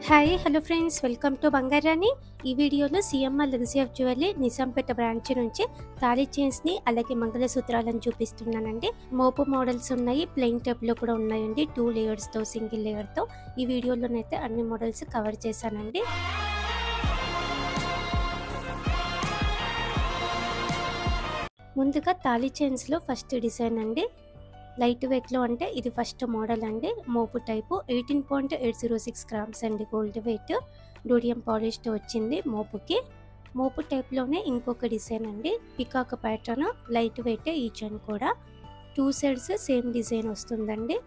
Hi hello friends, welcome to Bangarani. ఈ వీడియోలో CMR legacy of jewellery Nizampet branch నుంచి తాళీ చైన్స్ని అలాగే మంగళసూత్రాలను చూపిస్తున్నానండి. మోపు మోడల్స్ ఉన్నాయి, ప్లెయిన్ టైప్లో కూడా ఉన్నాయండి. 2 లేయర్స్తో, సింగిల్ లేయర్తో ఈ వీడియోలోనైతే అన్ని మోడల్స్ కవర్ చేశానండి. ముందుగా తాళీ చైన్స్లో ఫస్ట్ డిజైన్ అండి. లైట్ వెయిట్లో అంటే ఇది ఫస్ట్ మోడల్ అండి. మోపు టైపు 18.806 గ్రామ్స్ అండి. గోల్డ్ వెయిట్ డూడియం పాలిష్తో వచ్చింది మోపుకి. మోపు టైప్లోనే ఇంకొక డిజైన్ అండి. Peacock pattern, light weight. ఈ చైన్ కూడా 2 సైడ్స్ సేమ్ డిజైన్ వస్తుందండి.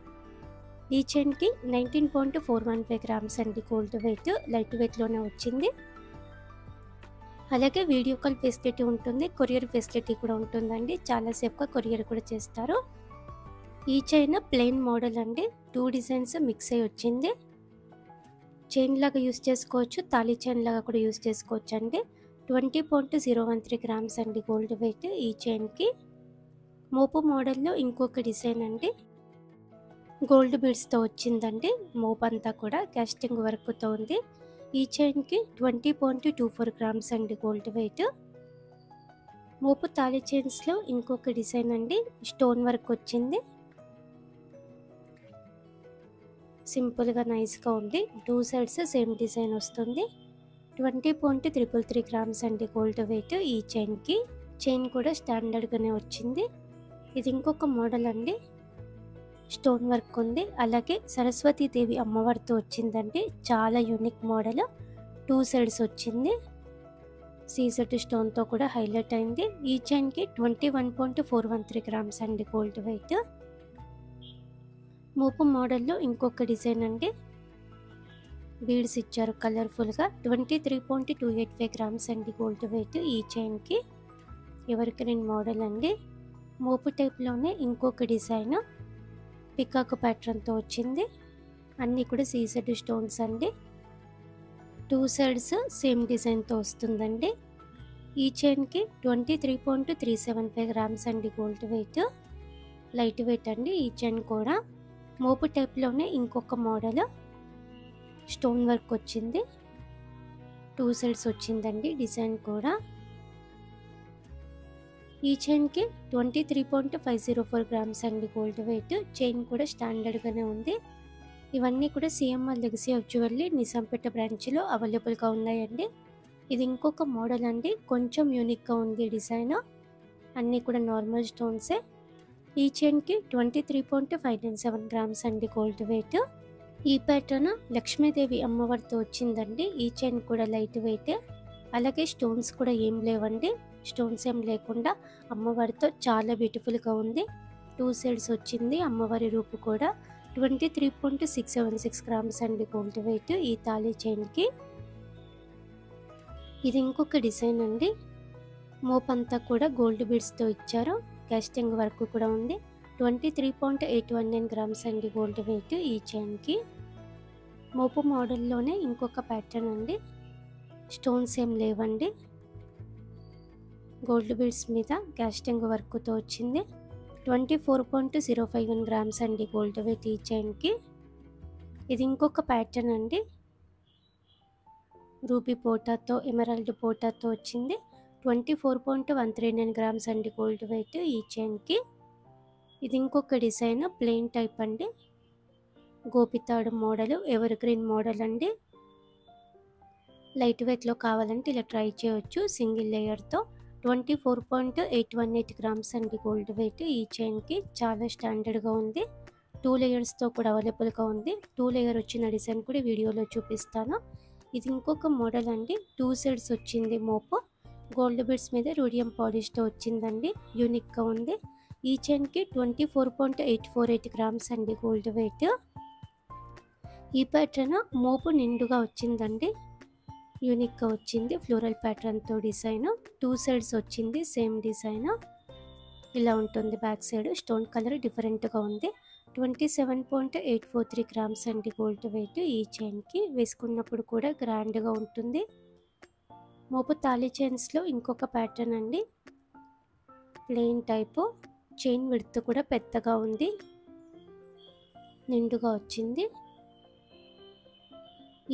ఈ చైన్కి 19.415 గ్రామ్స్ అండి. గోల్డ్ వెయిట్ లైట్ వెయిట్లోనే వచ్చింది. అలాగే వీడియో కాల్ ఫెసిలిటీ ఉంటుంది, కొరియర్ ఫెసిలిటీ కూడా ఉంటుందండి. చాలా సేఫ్గా కొరియర్ కూడా చేస్తారు. ఈ చైన్ ప్లెయిన్ మోడల్ అండి. 2 డిజైన్స్ మిక్స్ అయ్యి వచ్చింది. చైన్ లాగా యూస్ చేసుకోవచ్చు, తాళీ చైన్ లాగా కూడా యూస్ చేసుకోవచ్చు అండి. 20.013 గ్రామ్స్ అండి గోల్డ్ వెయిట్ ఈ చైన్కి. మోపు మోడల్లో ఇంకొక డిజైన్ అండి. గోల్డ్ బీడ్స్తో వచ్చిందండి. మోపు అంతా కూడా కాస్టింగ్ వర్క్తో ఉంది. ఈ చైన్కి 20.24 గ్రామ్స్ అండి గోల్డ్ వెయిట్. మోపు తాళీ చైన్స్లో ఇంకొక డిజైన్ అండి. స్టోన్ వర్క్ వచ్చింది, సింపుల్గా నైస్గా ఉంది. 2 సైడ్స్ సేమ్ డిజైన్ వస్తుంది. 20.333 గ్రామ్స్ అండి గోల్డ్ వెయిట్ ఈ చైన్కి. చైన్ కూడా స్టాండర్డ్గానే వచ్చింది. ఇది ఇంకొక మోడల్ అండి. స్టోన్ వర్క్ ఉంది, అలాగే సరస్వతీదేవి అమ్మవారితో వచ్చిందండి. చాలా యూనిక్ మోడల్. 2 సైడ్స్ వచ్చింది. సీజెడ్ స్టోన్తో కూడా హైలైట్ అయింది. ఈ చైన్కి 21.413 గ్రామ్స్ అండి గోల్డ్ వెయిట్. మోపు మోడల్లో ఇంకొక డిజైన్ అండి. బీడ్స్ ఇచ్చారు కలర్ఫుల్గా. 23.285 గ్రామ్స్ అండి గోల్డ్ వెయిట్ ఈ చైన్కి. ఎవరికైనా మోడల్ అండి. మోపు టైప్లోనే ఇంకొక డిజైన్ పికాక్ ప్యాటర్న్తో వచ్చింది. అన్నీ కూడా సీజెడ్ స్టోన్స్ అండి. 2 సైడ్స్ సేమ్ డిజైన్తో వస్తుందండి. ఈ చైన్కి 23.375 గ్రామ్స్ అండి గోల్డ్ వెయిట్. లైట్ వెయిట్ అండి ఈ చైన్ కూడా. మోపు టైప్లోనే ఇంకొక మోడల్. స్టోన్ వర్క్ వచ్చింది, 2 సైడ్స్ వచ్చిందండి డిజైన్ కూడా. ఈ చైన్కి 23.504 గ్రామ్స్ అండి గోల్డ్ వెయిట్. చైన్ కూడా స్టాండర్డ్గానే ఉంది. ఇవన్నీ కూడా CMR legacy of jewellery Nizampet బ్రాంచ్లో అవైలబుల్గా ఉన్నాయండి. ఇది ఇంకొక మోడల్ అండి. కొంచెం యూనిక్గా ఉంది డిజైన్. అన్నీ కూడా నార్మల్ స్టోన్సే. ఈ చైన్కి 23.597 గ్రామ్స్ అండి గోల్డ్ వెయిట్. ఈ ప్యాటర్న్ లక్ష్మీదేవి అమ్మవారితో వచ్చిందండి. ఈ చైన్ కూడా లైట్ వెయిట్. అలాగే స్టోన్స్ కూడా ఏం లేవండి. స్టోన్స్ ఏం లేకుండా అమ్మవారితో చాలా బ్యూటిఫుల్గా ఉంది. 2 సైడ్స్ వచ్చింది అమ్మవారి రూపు కూడా. 23.676 గ్రామ్స్ అండి గోల్డ్ వెయిట్ ఈ తాళీ చైన్కి. ఇది ఇంకొక డిజైన్ అండి. మోపంతా కూడా గోల్డ్ బీడ్స్తో ఇచ్చారు, కాస్టింగ్ వర్క్ కూడా ఉంది. 23.819 గ్రామ్స్ అండి గోల్డ్ వెయిట్ ఈ చైన్కి. మోపు మోడల్లోనే ఇంకొక ప్యాటర్న్ అండి. స్టోన్స్ ఏం లేవండి. గోల్డ్ బీడ్స్ మీద కాస్టింగ్ వర్క్తో వచ్చింది. 24.051 గ్రామ్స్ అండి గోల్డ్ వెయిట్ ఈ చైన్కి. ఇది ఇంకొక ప్యాటర్న్ అండి. రూబీ పోటాతో, ఎమరాల్డ్ పోటాతో వచ్చింది. 24.139 గ్రామ్స్ అండి గోల్డ్ వెయిట్ ఈ చైన్కి. ఇది ఇంకొక డిజైన్ ప్లెయిన్ టైప్ అండి. గోపితాడు మోడల్, ఎవర్ గ్రీన్ మోడల్ అండి. లైట్ వెయిట్లో కావాలంటే ఇలా ట్రై చేయవచ్చు సింగిల్ లేయర్తో. 24.818 గ్రామ్స్ అండి గోల్డ్ వెయిట్ ఈ చైన్కి. చాలా స్టాండర్డ్గా ఉంది. 2 లేయర్స్తో కూడా అవైలబుల్గా ఉంది. 2 లేయర్ వచ్చిన డిజైన్ కూడా వీడియోలో చూపిస్తాను. ఇది ఇంకొక మోడల్ అండి. 2 సైడ్స్ వచ్చింది మోపు. గోల్డ్ బీడ్స్ మీద రూడియం పాలిష్తో వచ్చిందండి. యూనిక్గా ఉంది. ఈ చైన్కి 24.848 గ్రామ్స్ అండి గోల్డ్ వెయిట్. ఈ ప్యాటర్న్ మోపు నిండుగా వచ్చిందండి. యూనిక్గా వచ్చింది. ఫ్లోరల్ ప్యాటర్న్తో డిజైన్. 2 సైడ్స్ వచ్చింది సేమ్ డిజైన్. ఇలా ఉంటుంది బ్యాక్ సైడ్. స్టోన్ కలర్ డిఫరెంట్గా ఉంది. 27.843 గ్రామ్స్ అండి గోల్డ్ వెయిట్ ఈ చైన్కి. వేసుకున్నప్పుడు కూడా గ్రాండ్గా ఉంటుంది. మోపు తాళీ చైన్స్లో ఇంకొక ప్యాటర్న్ అండి. Plain type. చైన్ విడ్త్ కూడా పెద్దగా ఉంది, నిండుగా వచ్చింది.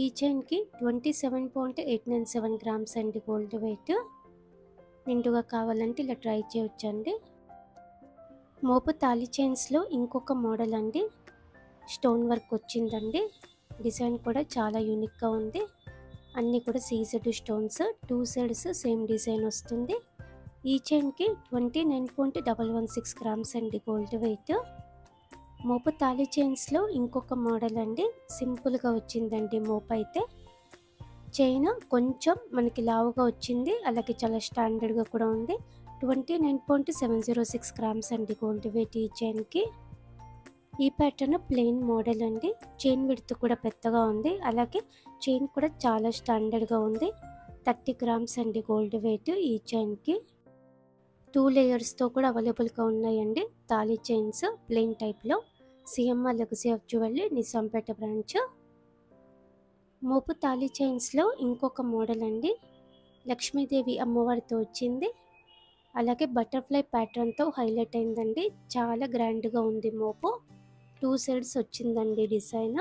ఈ చైన్కి 27.897 గ్రామ్స్ అండి గోల్డ్ వెయిట్. నిండుగా కావాలంటే ఇలా ట్రై చేయొచ్చండి. మోపు తాళి చైన్స్లో ఇంకొక మోడల్ అండి. స్టోన్ వర్క్ వచ్చిందండి. డిజైన్ కూడా చాలా యూనిక్గా ఉంది. అన్నీ కూడా CZ stones, 2 sides same design వస్తుంది. ఈ చైన్కి 29.116 గ్రామ్స్ అండి గోల్డ్ వెయిట్. మోపు తాళి చైన్స్లో ఇంకొక మోడల్ అండి. సింపుల్గా వచ్చిందండి మోపు అయితే. చైన్ కొంచెం మనకి లావుగా వచ్చింది, అలాగే చాలా స్టాండర్డ్గా కూడా ఉంది. 29.706 గ్రామ్స్ అండి గోల్డ్ వెయిట్ ఈ చైన్కి. ఈ ప్యాటర్న్ ప్లెయిన్ మోడల్ అండి. చైన్ విడ్త్ కూడా పెద్దగా ఉంది, అలాగే చైన్ కూడా చాలా స్టాండర్డ్గా ఉంది. 30 గ్రామ్స్ అండి గోల్డ్ వెయిట్ ఈ చైన్కి. 2 లేయర్స్తో కూడా అవైలబుల్గా ఉన్నాయండి తాళి చైన్స్ ప్లెయిన్ టైప్లో. CMR legacy of jewellery, Nizampet branch. మోపు తాళి చైన్స్లో ఇంకొక మోడల్ అండి. లక్ష్మీదేవి అమ్మవారితో వచ్చింది, అలాగే బటర్ఫ్లై ప్యాటర్న్తో హైలైట్ అయిందండి. చాలా గ్రాండ్గా ఉంది మోపు. 2 సైడ్స్ వచ్చిందండి డిజైన్.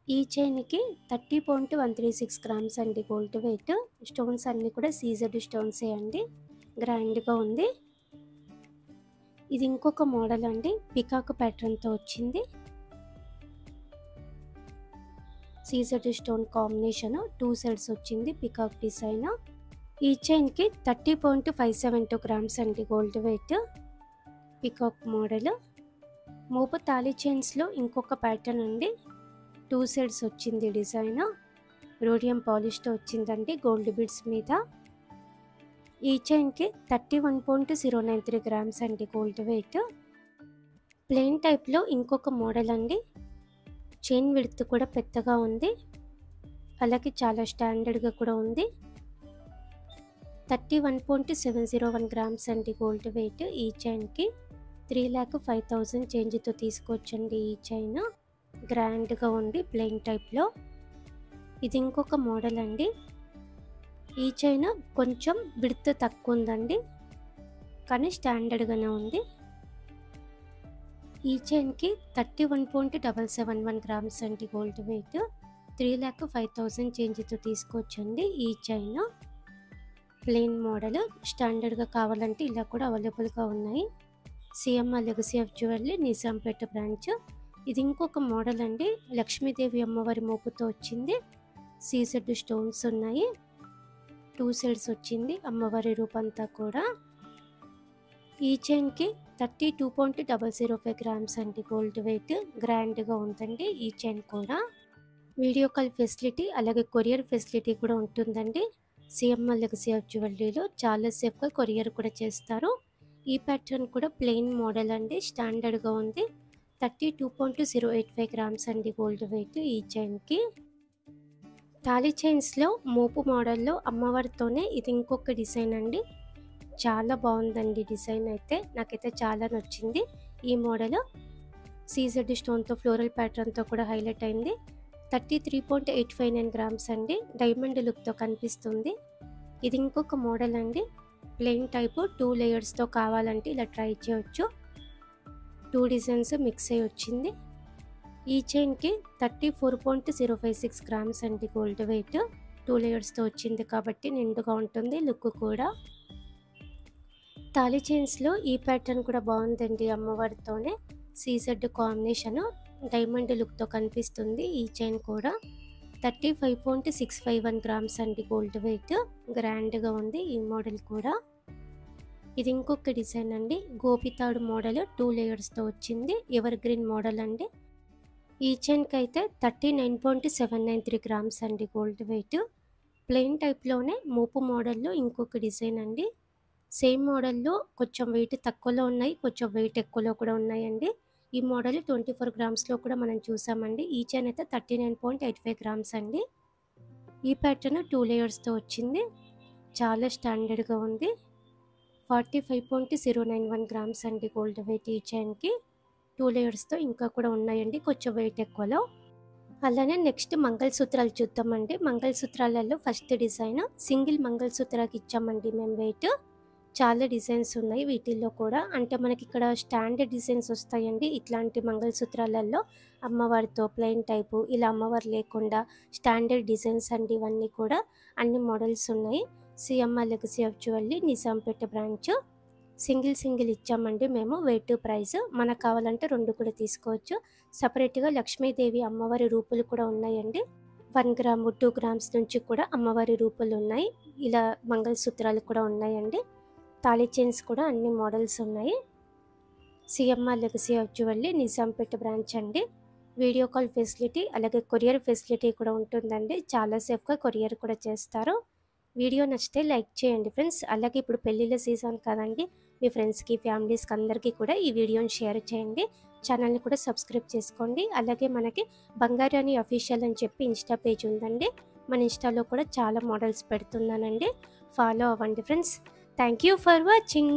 ఈ చైన్కి 30.136 గ్రామ్స్ అండి గోల్డ్ వెయిట్. స్టోన్స్ అన్నీ కూడా సీజెడ్ స్టోన్సే అండి. గ్రాండ్గా ఉంది. ఇది ఇంకొక మోడల్ అండి. పికాక్ ప్యాటర్న్తో వచ్చింది. సీజెడ్ స్టోన్ కాంబినేషన్, 2 సైడ్స్ వచ్చింది పికాక్ డిజైన్. ఈ చైన్కి 30.572 గ్రామ్స్ అండి గోల్డ్ వెయిట్. Peacock model. మోపు తాళి చైన్స్లో ఇంకొక ప్యాటర్న్ అండి. 2 సైడ్స్ వచ్చింది డిజైన్. రోడియం పాలిష్తో వచ్చిందండి గోల్డ్ బీడ్స్ మీద. ఈ చైన్కి 31.093 గ్రామ్స్ అండి గోల్డ్ వెయిట్. ప్లెయిన్ టైప్లో ఇంకొక మోడల్ అండి. చైన్ విడ్త్ కూడా పెద్దగా ఉంది, అలాగే చాలా స్టాండర్డ్గా కూడా ఉంది. 31.701 గ్రామ్స్ అండి గోల్డ్ వెయిట్ ఈ చైన్కి. 3,05,000 చేంజ్తో తీసుకోవచ్చండి ఈ చైన్. గ్రాండ్గా ఉంది ప్లెయిన్ టైప్లో. ఇది ఇంకొక మోడల్ అండి. ఈ చైన్ కొంచెం విడ్త్ తక్కువ ఉందండి, కానీ స్టాండర్డ్గానే ఉంది. ఈ చైన్కి 31.771 గ్రామ్స్ అండి గోల్డ్ వెయిట్. 3,05,000 చేంజ్తో తీసుకోవచ్చండి ఈ చైన్. Plain model. స్టాండర్డ్గా కావాలంటే ఇలా కూడా అవైలబుల్గా ఉన్నాయి. CMR legacy of jewellery, Nizampet branch. ఇది ఇంకొక మోడల్ అండి. లక్ష్మీదేవి అమ్మవారి మోపుతో వచ్చింది. సీజెడ్ స్టోన్స్ ఉన్నాయి. 2 సైడ్స్ వచ్చింది అమ్మవారి రూపంతా కూడా. ఈ చైన్కి 32.005 గ్రామ్స్ అండి గోల్డ్ వెయిట్. గ్రాండ్గా ఉందండి ఈ చైన్ కూడా. వీడియో కాల్ ఫెసిలిటీ, అలాగే కొరియర్ ఫెసిలిటీ కూడా ఉంటుందండి. సిఎంఆర్ లెగసీ ఆఫ్ జ్యువెలరీలో చాలా సేఫ్గా కొరియర్ కూడా చేస్తారు. ఈ ప్యాటర్న్ కూడా ప్లెయిన్ మోడల్ అండి. స్టాండర్డ్గా ఉంది. 32.085 గ్రామ్స్ అండి గోల్డ్ వెయిట్ ఈ చైన్కి. తాళి చైన్స్లో మోపు మోడల్లో అమ్మవారితోనే ఇది ఇంకొక డిజైన్ అండి. చాలా బాగుందండి డిజైన్ అయితే. నాకైతే చాలా నచ్చింది ఈ మోడల్. సీజెడ్ స్టోన్తో ఫ్లోరల్ ప్యాటర్న్తో కూడా హైలైట్ అయింది. 33.859 గ్రామ్స్ అండి. డైమండ్ లుక్తో కనిపిస్తుంది. ఇది ఇంకొక మోడల్ అండి. ప్లెయిన్ టైపు 2 లేయర్స్తో కావాలంటే ఇలా ట్రై చేయొచ్చు. 2 డిజైన్స్ మిక్స్ అయ్యి వచ్చింది. ఈ చైన్కి 34.056 గ్రామ్స్ అండి గోల్డ్ వెయిట్. 2 లేయర్స్తో వచ్చింది కాబట్టి నిండుగా ఉంటుంది లుక్ కూడా. తాళి చైన్స్లో ఈ ప్యాటర్న్ కూడా బాగుందండి. అమ్మవారితోనే సీజెడ్ కాంబినేషన్, డైమండ్ లుక్తో కనిపిస్తుంది ఈ చైన్ కూడా. 35.651 గ్రామ్స్ అండి గోల్డ్ వెయిట్. గ్రాండ్గా ఉంది ఈ మోడల్ కూడా. ఇది ఇంకొక డిజైన్ అండి. గోపితాడు మోడల్ 2 లేయర్స్తో వచ్చింది. ఎవర్ గ్రీన్ మోడల్ అండి. ఈ చైన్కి అయితే 39.793 గ్రామ్స్ అండి గోల్డ్ వెయిట్. ప్లెయిన్ టైప్లోనే మోపు మోడల్లో ఇంకొక డిజైన్ అండి. సేమ్ మోడల్లో కొంచెం వెయిట్ తక్కువలో ఉన్నాయి, కొంచెం వెయిట్ ఎక్కువలో కూడా ఉన్నాయండి. ఈ మోడల్ 24 గ్రామ్స్లో కూడా మనం చూసామండి. ఈ చైన్ అయితే 39.85 గ్రామ్స్ అండి. ఈ ప్యాటర్న్ 2 లేయర్స్తో వచ్చింది. చాలా స్టాండర్డ్గా ఉంది. 45.091 గ్రామ్స్ అండి గోల్డ్ వెయిట్ ఈ చైన్కి. 2 లేయర్స్తో ఇంకా కూడా ఉన్నాయండి, కొంచెం వెయిట్ ఎక్కువలో. అలానే నెక్స్ట్ మంగళసూత్రాలు చూద్దామండి. మంగళసూత్రాలలో ఫస్ట్ డిజైన్ సింగిల్ మంగళసూత్రాకి ఇచ్చామండి మేము వెయిట్. చాలా డిజైన్స్ ఉన్నాయి వీటిల్లో కూడా. అంటే మనకి ఇక్కడ స్టాండర్డ్ డిజైన్స్ వస్తాయండి. ఇట్లాంటి మంగళసూత్రాలలో అమ్మవారితో ప్లెయిన్ టైపు, ఇలా అమ్మవారు లేకుండా స్టాండర్డ్ డిజైన్స్ అండి ఇవన్నీ కూడా. అన్ని మోడల్స్ ఉన్నాయి. CMR legacy of jewellery Nizampet branch. Single ఇచ్చామండి మేము. వెయిట్ ప్రైస్ మనకు కావాలంటే 2 కూడా తీసుకోవచ్చు. సపరేట్గా లక్ష్మీదేవి అమ్మవారి రూపులు కూడా ఉన్నాయండి. 1 గ్రాము 2 గ్రామ్స్ నుంచి కూడా అమ్మవారి రూపులు ఉన్నాయి. ఇలా మంగళసూత్రాలు కూడా ఉన్నాయండి. తాళీ చైన్స్ కూడా అన్ని మోడల్స్ ఉన్నాయి. CMR legacy of jewellery Nizampet branch అండి. వీడియో కాల్ ఫెసిలిటీ అలాగే కొరియర్ ఫెసిలిటీ కూడా ఉంటుందండి. చాలా సేఫ్గా కొరియర్ కూడా చేస్తారు. వీడియో నచ్చితే లైక్ చేయండి ఫ్రెండ్స్. అలాగే ఇప్పుడు పెళ్ళిళ్ళ సీజన్ కదండి, మీ ఫ్రెండ్స్కి ఫ్యామిలీస్కి అందరికీ కూడా ఈ వీడియోని షేర్ చేయండి. ఛానల్ని కూడా సబ్స్క్రైబ్ చేసుకోండి. అలాగే మనకి బంగారాణి అఫీషియల్ అని చెప్పి ఇన్స్టా పేజ్ ఉందండి. మన ఇన్స్టాలో కూడా చాలా మోడల్స్ పెడుతున్నానండి. ఫాలో అవ్వండి friends. Thank you for watching.